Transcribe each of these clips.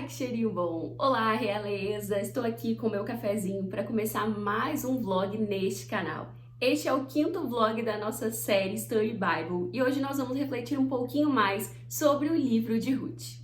Ai, que cheirinho bom! Olá, realeza! Estou aqui com meu cafezinho para começar mais um vlog neste canal. Este é o quinto vlog da nossa série Study Bible e hoje nós vamos refletir um pouquinho mais sobre o livro de Ruth.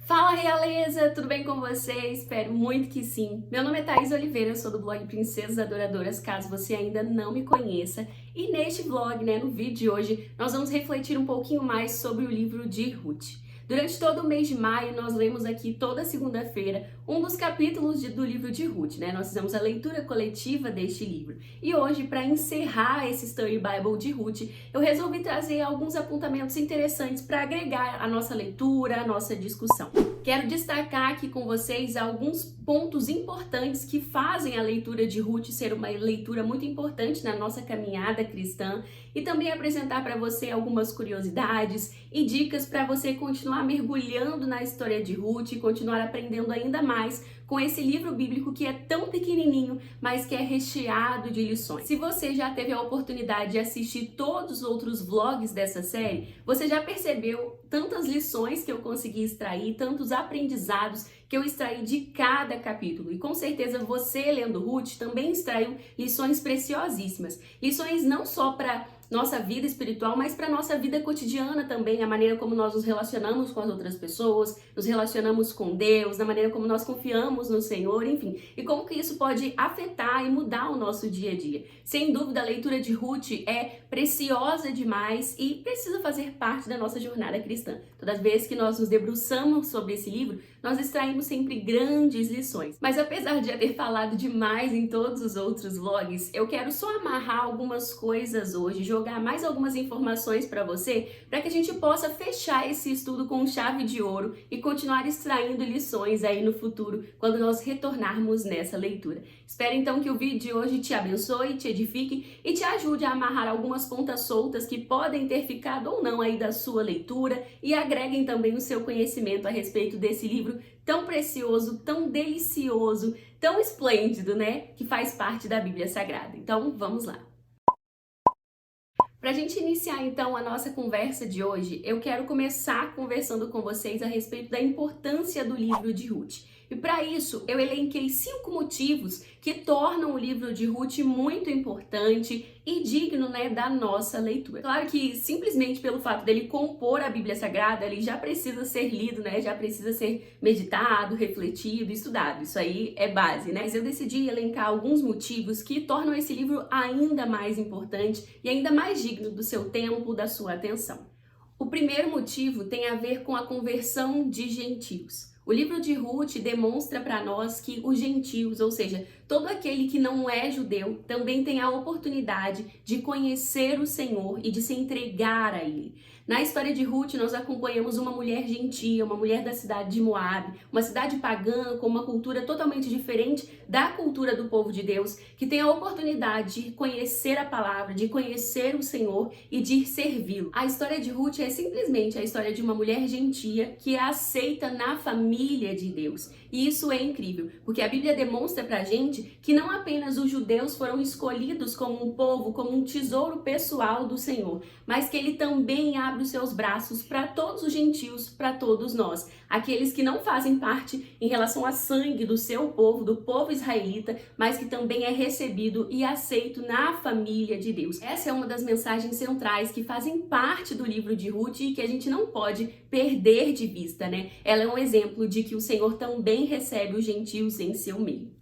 Fala, realeza! Tudo bem com vocês? Espero muito que sim. Meu nome é Thaís Oliveira, eu sou do blog Princesas Adoradoras, caso você ainda não me conheça. E neste vlog, no vídeo de hoje, nós vamos refletir um pouquinho mais sobre o livro de Ruth. Durante todo o mês de maio, nós lemos aqui toda segunda-feira um dos capítulos do livro de Ruth, Nós fizemos a leitura coletiva deste livro. E hoje, para encerrar esse Study Bible de Ruth, eu resolvi trazer alguns apontamentos interessantes para agregar a nossa leitura, a nossa discussão. Quero destacar aqui com vocês alguns pontos importantes que fazem a leitura de Ruth ser uma leitura muito importante na nossa caminhada cristã e também apresentar para você algumas curiosidades e dicas para você continuar mergulhando na história de Ruth e continuar aprendendo ainda mais com esse livro bíblico que é tão pequenininho, mas que é recheado de lições. Se você já teve a oportunidade de assistir todos os outros vlogs dessa série, você já percebeu tantas lições que eu consegui extrair, tantos aprendizados que eu extraí de cada capítulo. E com certeza você, lendo Ruth, também extraiu lições preciosíssimas. Lições não só para nossa vida espiritual, mas para nossa vida cotidiana também, a maneira como nós nos relacionamos com as outras pessoas, nos relacionamos com Deus, na maneira como nós confiamos no Senhor, enfim, e como que isso pode afetar e mudar o nosso dia a dia. Sem dúvida, a leitura de Ruth é preciosa demais e precisa fazer parte da nossa jornada cristã. Todas as vezes que nós nos debruçamos sobre esse livro, nós extraímos sempre grandes lições. Mas apesar de já ter falado demais em todos os outros vlogs, eu quero só amarrar algumas coisas hoje, jogar mais algumas informações para você, para que a gente possa fechar esse estudo com chave de ouro e continuar extraindo lições aí no futuro, quando nós retornarmos nessa leitura. Espero então que o vídeo de hoje te abençoe, te edifique e te ajude a amarrar algumas pontas soltas que podem ter ficado ou não aí da sua leitura e agreguem também o seu conhecimento a respeito desse livro tão precioso, tão delicioso, tão esplêndido, que faz parte da Bíblia Sagrada. Então, vamos lá. Para a gente iniciar então a nossa conversa de hoje, eu quero começar conversando com vocês a respeito da importância do livro de Ruth. E para isso, eu elenquei 5 motivos que tornam o livro de Ruth muito importante e digno, da nossa leitura. Claro que simplesmente pelo fato dele compor a Bíblia Sagrada, ele já precisa ser lido, já precisa ser meditado, refletido, estudado. Isso aí é base, Mas eu decidi elencar alguns motivos que tornam esse livro ainda mais importante e ainda mais digno do seu tempo, da sua atenção. O primeiro motivo tem a ver com a conversão de gentios. O livro de Ruth demonstra para nós que os gentios, ou seja, todo aquele que não é judeu, também tem a oportunidade de conhecer o Senhor e de se entregar a Ele. Na história de Ruth, nós acompanhamos uma mulher gentia, uma mulher da cidade de Moabe, uma cidade pagã com uma cultura totalmente diferente da cultura do povo de Deus, que tem a oportunidade de conhecer a palavra, de conhecer o Senhor e de servi-lo. A história de Ruth é simplesmente a história de uma mulher gentia que é aceita na família de Deus. E isso é incrível, porque a Bíblia demonstra pra gente que não apenas os judeus foram escolhidos como um povo, como um tesouro pessoal do Senhor, mas que Ele também abre os seus braços para todos os gentios, para todos nós, aqueles que não fazem parte em relação a sangue do seu povo, do povo israelita, mas que também é recebido e aceito na família de Deus. Essa é uma das mensagens centrais que fazem parte do livro de Ruth e que a gente não pode perder de vista, Ela é um exemplo de que o Senhor também recebe os gentios em seu meio.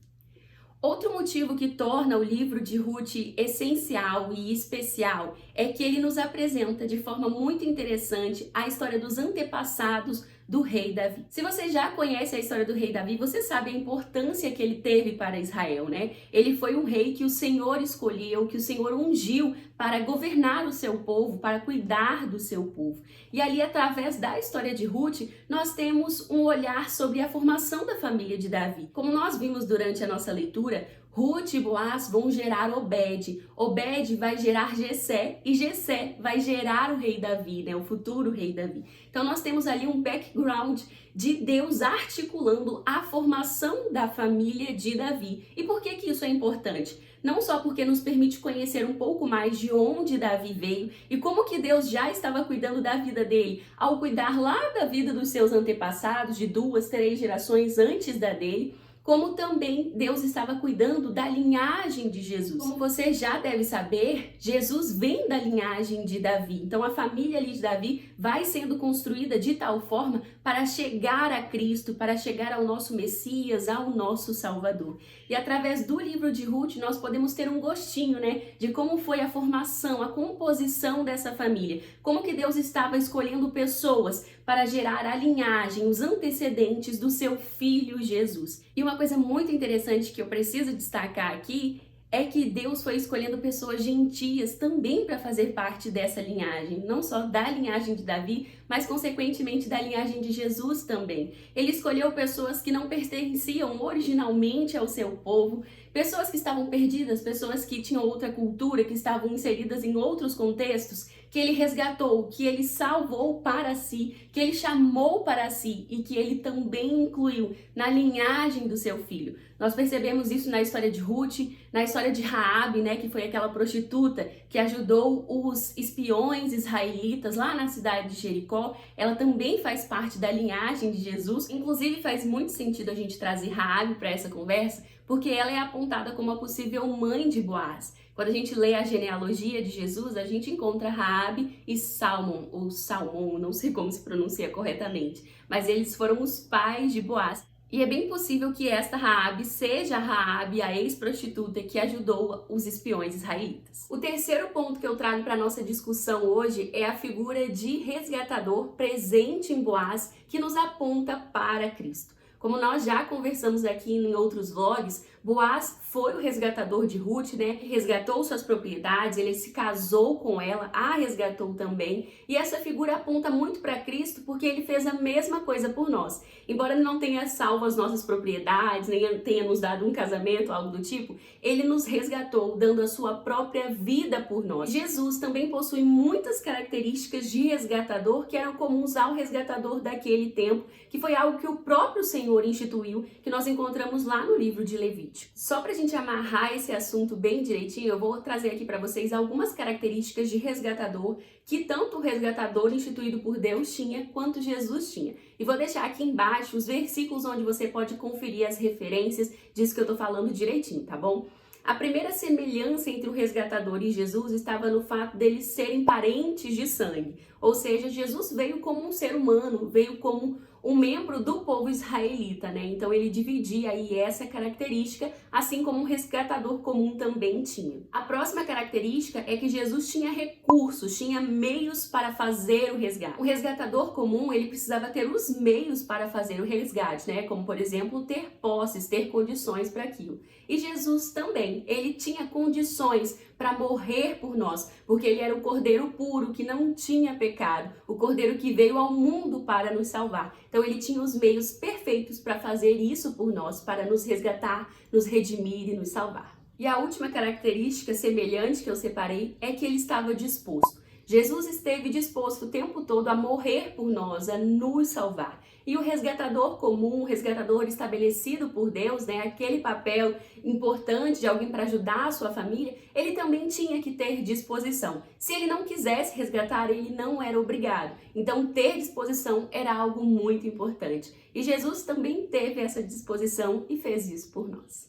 Outro motivo que torna o livro de Ruth essencial e especial é que ele nos apresenta de forma muito interessante a história dos antepassados do rei Davi. Se você já conhece a história do rei Davi, você sabe a importância que ele teve para Israel, né? Ele foi um rei que o Senhor escolheu, que o Senhor ungiu para governar o seu povo, para cuidar do seu povo. E ali, através da história de Ruth, nós temos um olhar sobre a formação da família de Davi. Como nós vimos durante a nossa leitura, Ruth e Boaz vão gerar Obed, Obed vai gerar Jessé e Jessé vai gerar o rei Davi, né? O futuro rei Davi. Então nós temos ali um background de Deus articulando a formação da família de Davi. E por que isso é importante? Não só porque nos permite conhecer um pouco mais de onde Davi veio e como que Deus já estava cuidando da vida dele, ao cuidar lá da vida dos seus antepassados, de 2, 3 gerações antes da dele, como também Deus estava cuidando da linhagem de Jesus. Como você já deve saber, Jesus vem da linhagem de Davi. Então a família ali de Davi vai sendo construída de tal forma para chegar a Cristo, para chegar ao nosso Messias, ao nosso Salvador. E através do livro de Ruth nós podemos ter um gostinho, né, de como foi a formação, a composição dessa família. Como que Deus estava escolhendo pessoas para gerar a linhagem, os antecedentes do seu filho Jesus. E uma coisa muito interessante que eu preciso destacar aqui é que Deus foi escolhendo pessoas gentias também para fazer parte dessa linhagem, não só da linhagem de Davi, mas consequentemente da linhagem de Jesus também. Ele escolheu pessoas que não pertenciam originalmente ao seu povo, pessoas que estavam perdidas, pessoas que tinham outra cultura, que estavam inseridas em outros contextos, que ele resgatou, que ele salvou para si, que ele chamou para si e que ele também incluiu na linhagem do seu filho. Nós percebemos isso na história de Ruth, na história de Raabe, né, que foi aquela prostituta que ajudou os espiões israelitas lá na cidade de Jericó. Ela também faz parte da linhagem de Jesus. Inclusive faz muito sentido a gente trazer Raabe para essa conversa, porque ela é apontada como a possível mãe de Boaz. Quando a gente lê a genealogia de Jesus, a gente encontra Raabe e Salmão, ou Salmão, não sei como se pronuncia corretamente, mas eles foram os pais de Boaz. E é bem possível que esta Raabe seja a Raabe, a ex-prostituta que ajudou os espiões israelitas. O terceiro ponto que eu trago para a nossa discussão hoje é a figura de resgatador presente em Boaz, que nos aponta para Cristo. Como nós já conversamos aqui em outros vlogs, Boaz foi o resgatador de Ruth, né? Resgatou suas propriedades, ele se casou com ela, a resgatou também. E essa figura aponta muito para Cristo porque ele fez a mesma coisa por nós. Embora ele não tenha salvo as nossas propriedades, nem tenha nos dado um casamento, algo do tipo, ele nos resgatou, dando a sua própria vida por nós. Jesus também possui muitas características de resgatador que eram comuns ao resgatador daquele tempo, que foi algo que o próprio Senhor instituiu, que nós encontramos lá no livro de Levítico. Só para a gente amarrar esse assunto bem direitinho, eu vou trazer aqui para vocês algumas características de resgatador que tanto o resgatador instituído por Deus tinha, quanto Jesus tinha. E vou deixar aqui embaixo os versículos onde você pode conferir as referências disso que eu tô falando direitinho, tá bom? A primeira semelhança entre o resgatador e Jesus estava no fato deles serem parentes de sangue. Ou seja, Jesus veio como um ser humano, veio como um membro do povo israelita, né? Então ele dividia aí essa característica, assim como um resgatador comum também tinha. A próxima característica é que Jesus tinha recursos, tinha meios para fazer o resgate. O resgatador comum, ele precisava ter os meios para fazer o resgate, né? Como, por exemplo, ter posses, ter condições para aquilo. E Jesus também, ele tinha condições para morrer por nós, porque ele era o Cordeiro puro, que não tinha pecado, o Cordeiro que veio ao mundo para nos salvar. Então ele tinha os meios perfeitos para fazer isso por nós, para nos resgatar, nos redimir e nos salvar. E a última característica semelhante que eu separei é que ele estava disposto. Jesus esteve disposto o tempo todo a morrer por nós, a nos salvar. E o resgatador comum, o resgatador estabelecido por Deus, né, aquele papel importante de alguém para ajudar a sua família, ele também tinha que ter disposição. Se ele não quisesse resgatar, ele não era obrigado. Então, ter disposição era algo muito importante. E Jesus também teve essa disposição e fez isso por nós.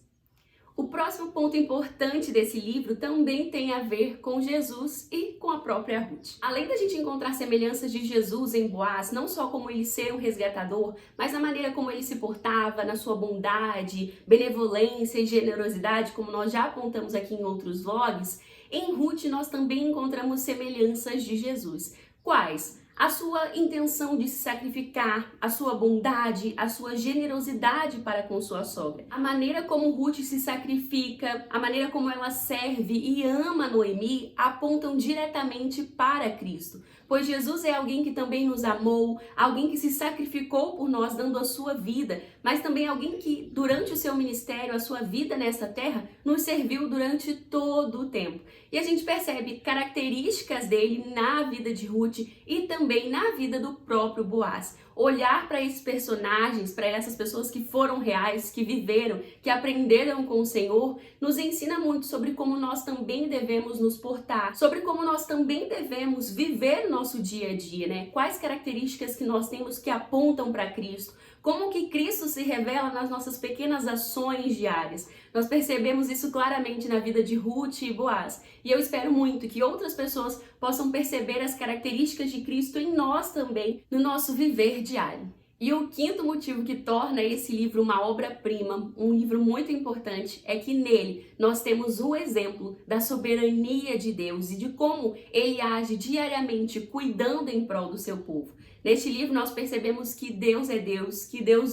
O próximo ponto importante desse livro também tem a ver com Jesus e com a própria Ruth. Além da gente encontrar semelhanças de Jesus em Boaz, não só como ele ser um resgatador, mas na maneira como ele se portava, na sua bondade, benevolência e generosidade, como nós já apontamos aqui em outros vlogs, em Ruth nós também encontramos semelhanças de Jesus. Quais? A sua intenção de se sacrificar, a sua bondade, a sua generosidade para com sua sogra. A maneira como Ruth se sacrifica, a maneira como ela serve e ama Noemi apontam diretamente para Cristo. Pois Jesus é alguém que também nos amou, alguém que se sacrificou por nós dando a sua vida, mas também alguém que durante o seu ministério, a sua vida nessa terra, nos serviu durante todo o tempo. E a gente percebe características dele na vida de Ruth e também na vida do próprio Boaz. Olhar para esses personagens, para essas pessoas que foram reais, que viveram, que aprenderam com o Senhor, nos ensina muito sobre como nós também devemos nos portar, sobre como nós também devemos viver o nosso dia a dia, né? Quais características que nós temos que apontam para Cristo, como que Cristo se revela nas nossas pequenas ações diárias. Nós percebemos isso claramente na vida de Ruth e Boaz. E eu espero muito que outras pessoas possam perceber as características de Cristo em nós também, no nosso viver diário. E o quinto motivo que torna esse livro uma obra-prima, um livro muito importante, é que nele nós temos o exemplo da soberania de Deus e de como ele age diariamente cuidando em prol do seu povo. Neste livro nós percebemos que Deus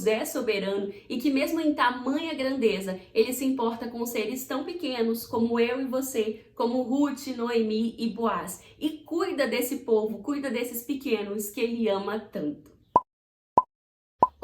é soberano e que mesmo em tamanha grandeza, ele se importa com seres tão pequenos como eu e você, como Ruth, Noemi e Boaz, e cuida desse povo, cuida desses pequenos que ele ama tanto.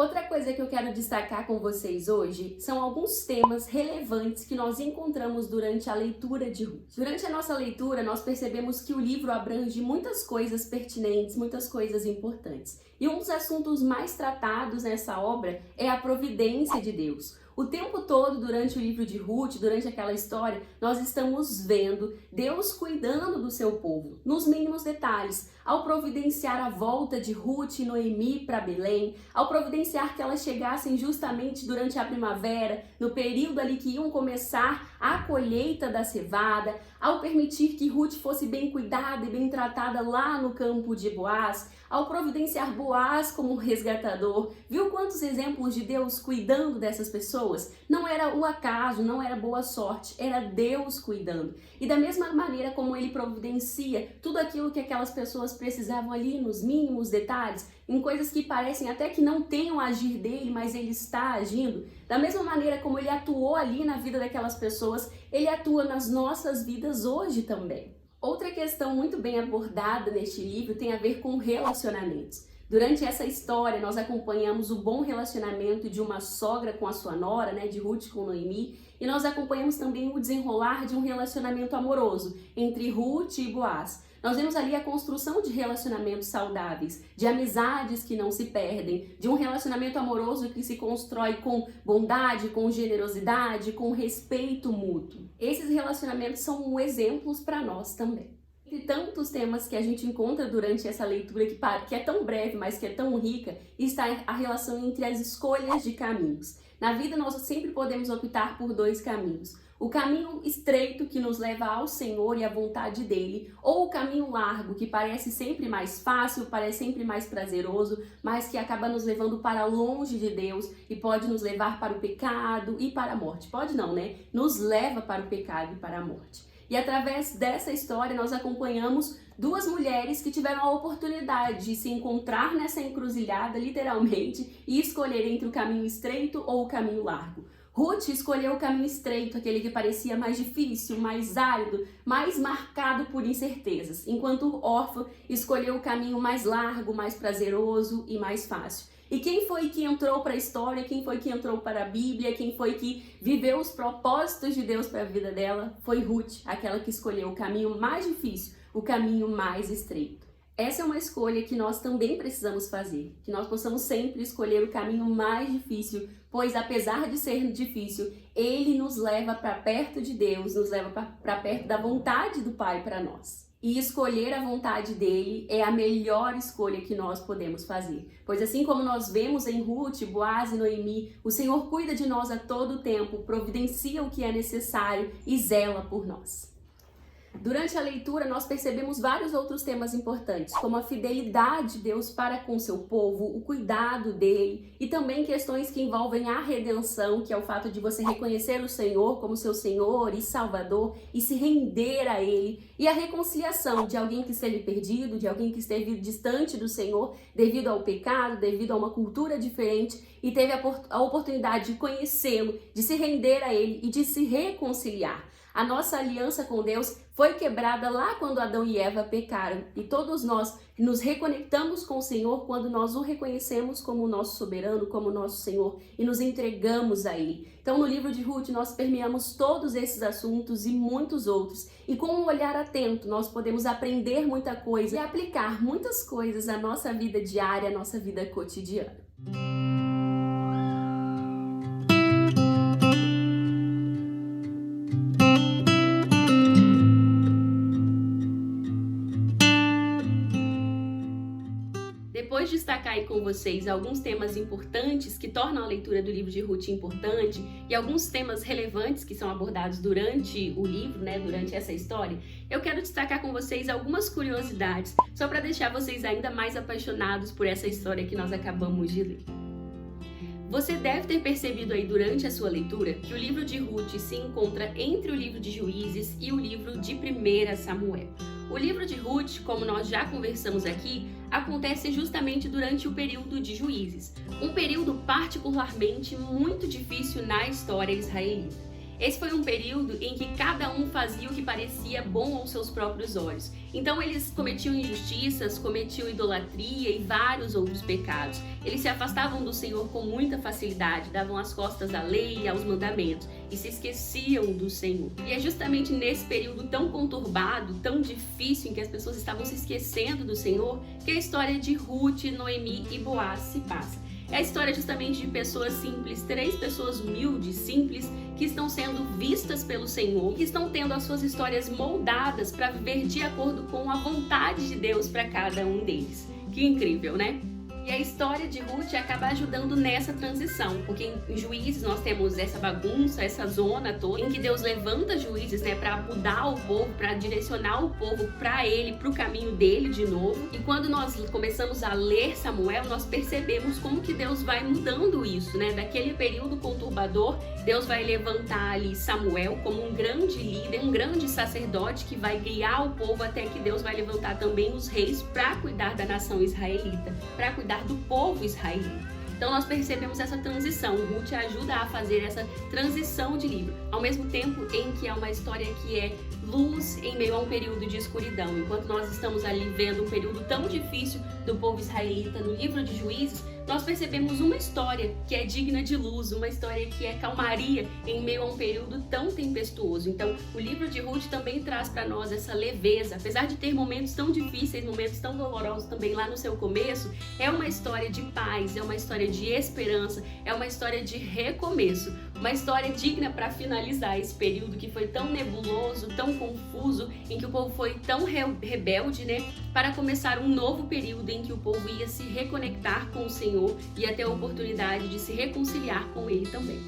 Outra coisa que eu quero destacar com vocês hoje são alguns temas relevantes que nós encontramos durante a leitura de Ruth. Durante a nossa leitura, nós percebemos que o livro abrange muitas coisas pertinentes, muitas coisas importantes. E um dos assuntos mais tratados nessa obra é a providência de Deus. O tempo todo, durante o livro de Ruth, durante aquela história, nós estamos vendo Deus cuidando do seu povo, nos mínimos detalhes, ao providenciar a volta de Ruth e Noemi para Belém, ao providenciar que elas chegassem justamente durante a primavera, no período ali que iam começar a colheita da cevada, ao permitir que Ruth fosse bem cuidada e bem tratada lá no campo de Boaz, ao providenciar Boaz como resgatador. Viu quantos exemplos de Deus cuidando dessas pessoas? Não era o acaso, não era boa sorte, era Deus cuidando. E da mesma maneira como ele providencia tudo aquilo que aquelas pessoas precisavam ali nos mínimos detalhes, em coisas que parecem até que não tenham agir dele, mas ele está agindo, da mesma maneira como ele atuou ali na vida daquelas pessoas, ele atua nas nossas vidas hoje também. Outra questão muito bem abordada neste livro tem a ver com relacionamentos. Durante essa história, nós acompanhamos o bom relacionamento de uma sogra com a sua nora, de Ruth com Noemi, e nós acompanhamos também o desenrolar de um relacionamento amoroso entre Ruth e Boaz. Nós vemos ali a construção de relacionamentos saudáveis, de amizades que não se perdem, de um relacionamento amoroso que se constrói com bondade, com generosidade, com respeito mútuo. Esses relacionamentos são exemplos para nós também. Entre tantos temas que a gente encontra durante essa leitura que é tão breve, mas que é tão rica, está a relação entre as escolhas de caminhos. Na vida nós sempre podemos optar por dois caminhos. O caminho estreito que nos leva ao Senhor e à vontade dele, ou o caminho largo que parece sempre mais fácil, parece sempre mais prazeroso, mas que acaba nos levando para longe de Deus e pode nos levar para o pecado e para a morte. Pode não, né? Nos leva para o pecado e para a morte. E através dessa história nós acompanhamos duas mulheres que tiveram a oportunidade de se encontrar nessa encruzilhada, literalmente, e escolher entre o caminho estreito ou o caminho largo. Ruth escolheu o caminho estreito, aquele que parecia mais difícil, mais árido, mais marcado por incertezas, enquanto Orfa escolheu o caminho mais largo, mais prazeroso e mais fácil. E quem foi que entrou para a história, quem foi que entrou para a Bíblia, quem foi que viveu os propósitos de Deus para a vida dela? Foi Ruth, aquela que escolheu o caminho mais difícil, o caminho mais estreito. Essa é uma escolha que nós também precisamos fazer, que nós possamos sempre escolher o caminho mais difícil, pois apesar de ser difícil, ele nos leva para perto de Deus, nos leva para perto da vontade do Pai para nós. E escolher a vontade dele é a melhor escolha que nós podemos fazer. Pois assim como nós vemos em Ruth, Boaz e Noemi, o Senhor cuida de nós a todo tempo, providencia o que é necessário e zela por nós. Durante a leitura, nós percebemos vários outros temas importantes, como a fidelidade de Deus para com seu povo, o cuidado dele e também questões que envolvem a redenção, que é o fato de você reconhecer o Senhor como seu Senhor e Salvador e se render a ele, e a reconciliação de alguém que esteve perdido, de alguém que esteve distante do Senhor devido ao pecado, devido a uma cultura diferente e teve a oportunidade de conhecê-lo, de se render a ele e de se reconciliar. A nossa aliança com Deus foi quebrada lá quando Adão e Eva pecaram e todos nós nos reconectamos com o Senhor quando nós o reconhecemos como o nosso soberano, como o nosso Senhor e nos entregamos a Ele. Então no livro de Ruth nós permeamos todos esses assuntos e muitos outros e com um olhar atento nós podemos aprender muita coisa e aplicar muitas coisas à nossa vida diária, à nossa vida cotidiana. Depois de destacar aí com vocês alguns temas importantes que tornam a leitura do livro de Ruth importante e alguns temas relevantes que são abordados durante o livro, durante essa história, eu quero destacar com vocês algumas curiosidades só para deixar vocês ainda mais apaixonados por essa história que nós acabamos de ler. Você deve ter percebido aí durante a sua leitura que o livro de Ruth se encontra entre o livro de Juízes e o livro de 1 Samuel. O livro de Ruth, como nós já conversamos aqui, acontece justamente durante o período de Juízes, um período particularmente muito difícil na história israelita. Esse foi um período em que cada um fazia o que parecia bom aos seus próprios olhos. Então eles cometiam injustiças, cometiam idolatria e vários outros pecados. Eles se afastavam do Senhor com muita facilidade, davam as costas à lei e aos mandamentos e se esqueciam do Senhor. E é justamente nesse período tão conturbado, tão difícil, em que as pessoas estavam se esquecendo do Senhor, que a história de Ruth, Noemi e Boaz se passa. É a história justamente de pessoas simples, 3 pessoas humildes, simples, que estão sendo vistas pelo Senhor, que estão tendo as suas histórias moldadas para viver de acordo com a vontade de Deus para cada um deles. Que incrível, né? E a história de Ruth acaba ajudando nessa transição, porque em Juízes nós temos essa bagunça, essa zona toda, em que Deus levanta juízes, para mudar o povo, para direcionar o povo para ele, para o caminho dele de novo. E quando nós começamos a ler Samuel, nós percebemos como que Deus vai mudando isso, daquele período conturbador, Deus vai levantar ali Samuel como um grande líder, um grande sacerdote que vai guiar o povo até que Deus vai levantar também os reis para cuidar da nação israelita, para cuidar do povo israelita. Então nós percebemos essa transição. Ruth ajuda a fazer essa transição de livro, ao mesmo tempo em que é uma história que é luz em meio a um período de escuridão. Enquanto nós estamos ali vendo um período tão difícil do povo israelita no livro de Juízes, nós percebemos uma história que é digna de luz, uma história que é calmaria em meio a um período tão tempestuoso. Então, o livro de Ruth também traz para nós essa leveza, apesar de ter momentos tão difíceis, momentos tão dolorosos também lá no seu começo, é uma história de paz, é uma história de esperança, é uma história de recomeço, uma história digna para finalizar esse período que foi tão nebuloso, tão confuso, em que o povo foi tão rebelde, para começar um novo período em que o povo ia se reconectar com o Senhor e ia ter a oportunidade de se reconciliar com Ele também.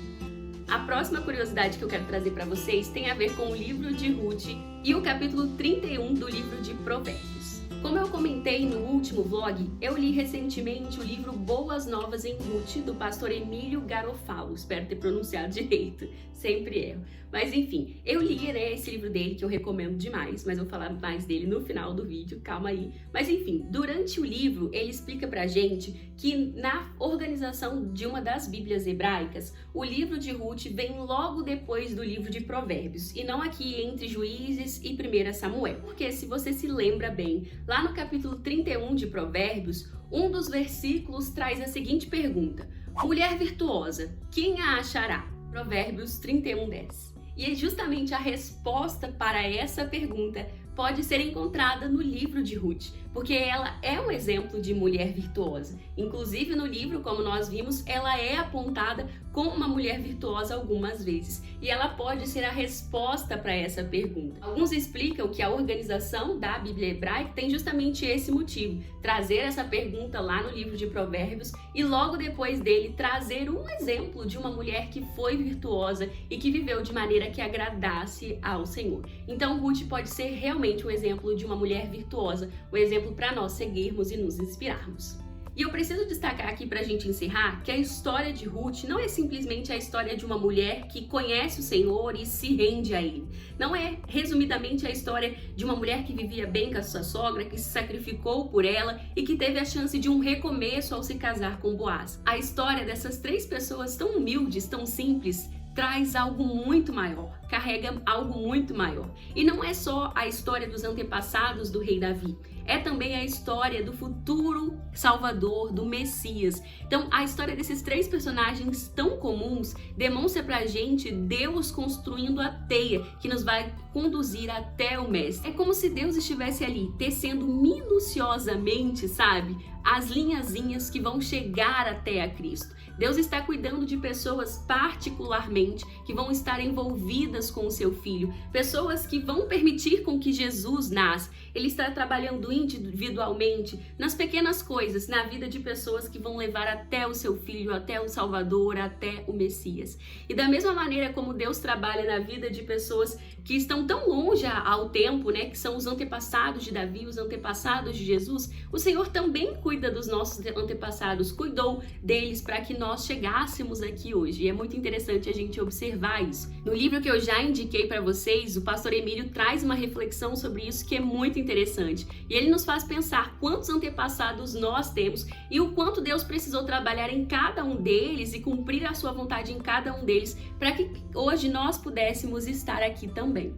A próxima curiosidade que eu quero trazer para vocês tem a ver com o livro de Ruth e o capítulo 31 do livro de Provérbios. Como eu comentei no último vlog, eu li recentemente o livro Boas Novas em Ruth, do pastor Emílio Garofalo. Espero ter pronunciado direito, sempre erro. Mas enfim, eu li esse livro dele, que eu recomendo demais, mas eu vou falar mais dele no final do vídeo, calma aí. Mas enfim, durante o livro, ele explica pra gente que na organização de uma das Bíblias hebraicas, o livro de Ruth vem logo depois do livro de Provérbios, e não aqui entre Juízes e 1 Samuel. Porque se você se lembra bem, lá no capítulo 31 de Provérbios, um dos versículos traz a seguinte pergunta: mulher virtuosa, quem a achará? Provérbios 31:10. E é justamente a resposta para essa pergunta pode ser encontrada no livro de Ruth, porque ela é um exemplo de mulher virtuosa. Inclusive no livro, como nós vimos, ela é apontada com uma mulher virtuosa algumas vezes, e ela pode ser a resposta para essa pergunta. Alguns explicam que a organização da Bíblia hebraica tem justamente esse motivo, trazer essa pergunta lá no livro de Provérbios e logo depois dele trazer um exemplo de uma mulher que foi virtuosa e que viveu de maneira que agradasse ao Senhor. Então Ruth pode ser realmente um exemplo de uma mulher virtuosa, um exemplo para nós seguirmos e nos inspirarmos. E eu preciso destacar aqui pra gente encerrar que a história de Ruth não é simplesmente a história de uma mulher que conhece o Senhor e se rende a Ele. Não é, resumidamente, a história de uma mulher que vivia bem com a sua sogra, que se sacrificou por ela e que teve a chance de um recomeço ao se casar com Boaz. A história dessas três pessoas tão humildes, tão simples, traz algo muito maior, carrega algo muito maior. E não é só a história dos antepassados do rei Davi, é também a história do futuro Salvador, do Messias. Então, a história desses três personagens tão comuns demonstra pra gente Deus construindo a teia que nos vai conduzir até o Mestre. É como se Deus estivesse ali, tecendo minuciosamente, sabe, as linhazinhas que vão chegar até a Cristo. Deus está cuidando de pessoas particularmente que vão estar envolvidas com o seu filho, pessoas que vão permitir com que Jesus nasça. Ele está trabalhando individualmente nas pequenas coisas, na vida de pessoas que vão levar até o seu filho, até o Salvador, até o Messias. E da mesma maneira como Deus trabalha na vida de pessoas que estão tão longe ao tempo, né, que são os antepassados de Davi, os antepassados de Jesus, o Senhor também cuida dos nossos antepassados, cuidou deles para que nós chegássemos aqui hoje. E é muito interessante a gente observar isso. No livro que eu já indiquei para vocês, o pastor Emílio traz uma reflexão sobre isso que é muito interessante. E ele nos faz pensar quantos antepassados nós temos e o quanto Deus precisou trabalhar em cada um deles e cumprir a sua vontade em cada um deles para que hoje nós pudéssemos estar aqui também.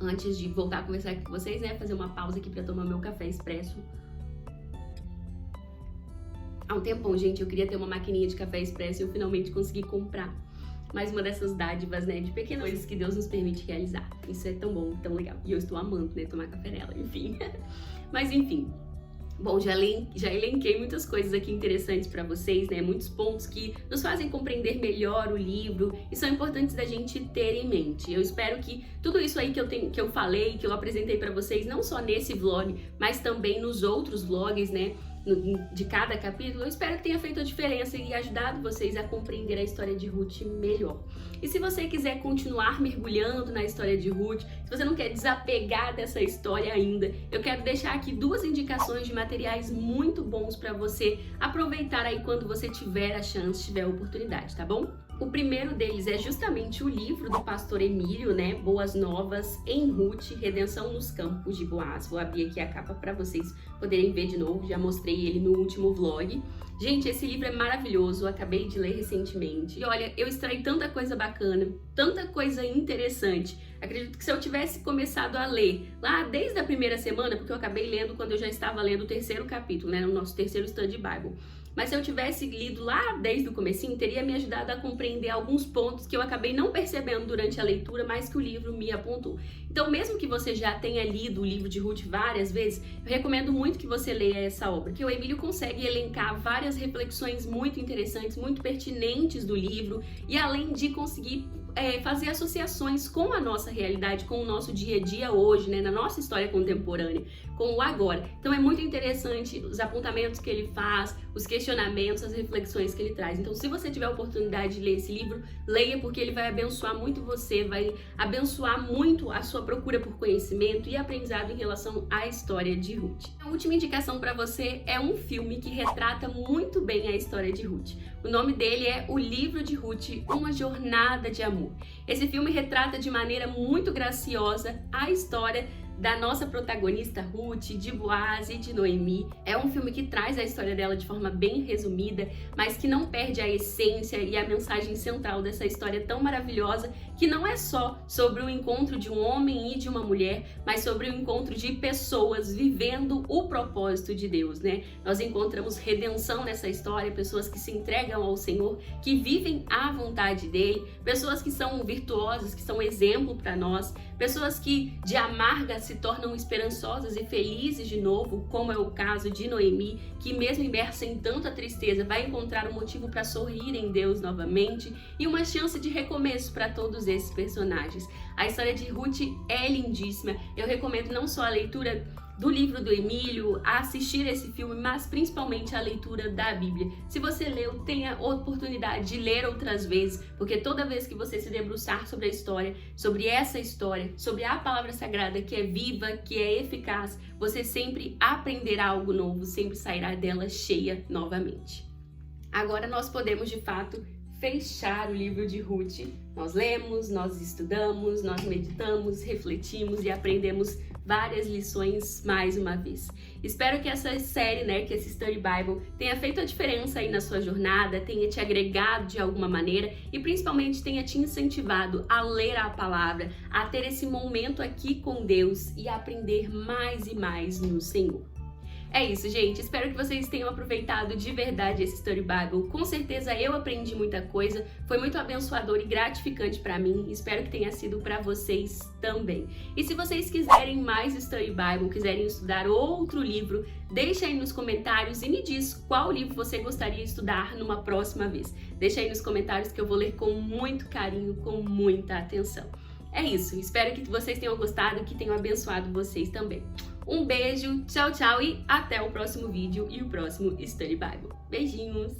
Antes de voltar a conversar com vocês, né, fazer uma pausa aqui para tomar meu café expresso. Há um tempão, gente, eu queria ter uma maquininha de café expresso e eu finalmente consegui comprar. Mais uma dessas dádivas, né, de pequenas coisas que Deus nos permite realizar. Isso é tão bom, tão legal. E eu estou amando, né, tomar café nela, enfim. Mas enfim. Bom, já elenquei muitas coisas aqui interessantes para vocês, né? Muitos pontos que nos fazem compreender melhor o livro e são importantes da gente ter em mente. Eu espero que tudo isso aí que eu falei, que eu apresentei para vocês, não só nesse vlog, mas também nos outros vlogs, né? De cada capítulo, eu espero que tenha feito a diferença e ajudado vocês a compreender a história de Ruth melhor. E se você quiser continuar mergulhando na história de Ruth, se você não quer desapegar dessa história ainda, eu quero deixar aqui duas indicações de materiais muito bons para você aproveitar aí quando você tiver a chance, tiver a oportunidade, tá bom? O primeiro deles é justamente o livro do pastor Emílio, né? Boas Novas em Ruth, Redenção nos Campos de Boaz. Vou abrir aqui a capa para vocês poderem ver de novo, já mostrei ele no último vlog. Gente, esse livro é maravilhoso, eu acabei de ler recentemente. E olha, eu extraí tanta coisa bacana, tanta coisa interessante. Acredito que se eu tivesse começado a ler lá desde a primeira semana, porque eu acabei lendo quando eu já estava lendo o terceiro capítulo, né? No nosso terceiro Study Bible. Mas se eu tivesse lido lá desde o comecinho, teria me ajudado a compreender alguns pontos que eu acabei não percebendo durante a leitura, mas que o livro me apontou. Então, mesmo que você já tenha lido o livro de Ruth várias vezes, eu recomendo muito que você leia essa obra, porque o Emílio consegue elencar várias reflexões muito interessantes, muito pertinentes do livro, e além de conseguir fazer associações com a nossa realidade, com o nosso dia a dia hoje, né, na nossa história contemporânea, com o agora. Então é muito interessante os apontamentos que ele faz, os questionamentos, as reflexões que ele traz. Então, se você tiver a oportunidade de ler esse livro, leia, porque ele vai abençoar muito você, vai abençoar muito a sua procura por conhecimento e aprendizado em relação à história de Ruth. A última indicação para você é um filme que retrata muito bem a história de Ruth. O nome dele é O Livro de Ruth, Uma Jornada de Amor. Esse filme retrata de maneira muito graciosa a história da nossa protagonista Ruth, de Boaz e de Noemi. É um filme que traz a história dela de forma bem resumida, mas que não perde a essência e a mensagem central dessa história tão maravilhosa, que não é só sobre o encontro de um homem e de uma mulher, mas sobre o encontro de pessoas vivendo o propósito de Deus, né? Nós encontramos redenção nessa história, pessoas que se entregam ao Senhor, que vivem à vontade dele, pessoas que são virtuosas, que são exemplo para nós, pessoas que de amarga se tornam esperançosas e felizes de novo, como é o caso de Noemi, que mesmo imersa em tanta tristeza, vai encontrar um motivo para sorrir em Deus novamente e uma chance de recomeço para todos esses personagens. A história de Ruth é lindíssima. Eu recomendo não só a leitura do livro do Emílio, a assistir esse filme, mas principalmente a leitura da Bíblia. Se você leu, tenha oportunidade de ler outras vezes, porque toda vez que você se debruçar sobre a história, sobre essa história, sobre a palavra sagrada que é viva, que é eficaz, você sempre aprenderá algo novo, sempre sairá dela cheia novamente. Agora nós podemos, de fato, fechar o livro de Ruth. Nós lemos, nós estudamos, nós meditamos, refletimos e aprendemos várias lições mais uma vez. Espero que essa série, que esse Study Bible tenha feito a diferença aí na sua jornada, tenha te agregado de alguma maneira e principalmente tenha te incentivado a ler a palavra, a ter esse momento aqui com Deus e aprender mais e mais no Senhor. É isso, gente. Espero que vocês tenham aproveitado de verdade esse Study Bible. Com certeza eu aprendi muita coisa. Foi muito abençoador e gratificante para mim. Espero que tenha sido para vocês também. E se vocês quiserem mais Study Bible, quiserem estudar outro livro, deixa aí nos comentários e me diz qual livro você gostaria de estudar numa próxima vez. Deixa aí nos comentários que eu vou ler com muito carinho, com muita atenção. É isso. Espero que vocês tenham gostado, que tenham abençoado vocês também. Um beijo, tchau, tchau e até o próximo vídeo e o próximo Study Bible. Beijinhos!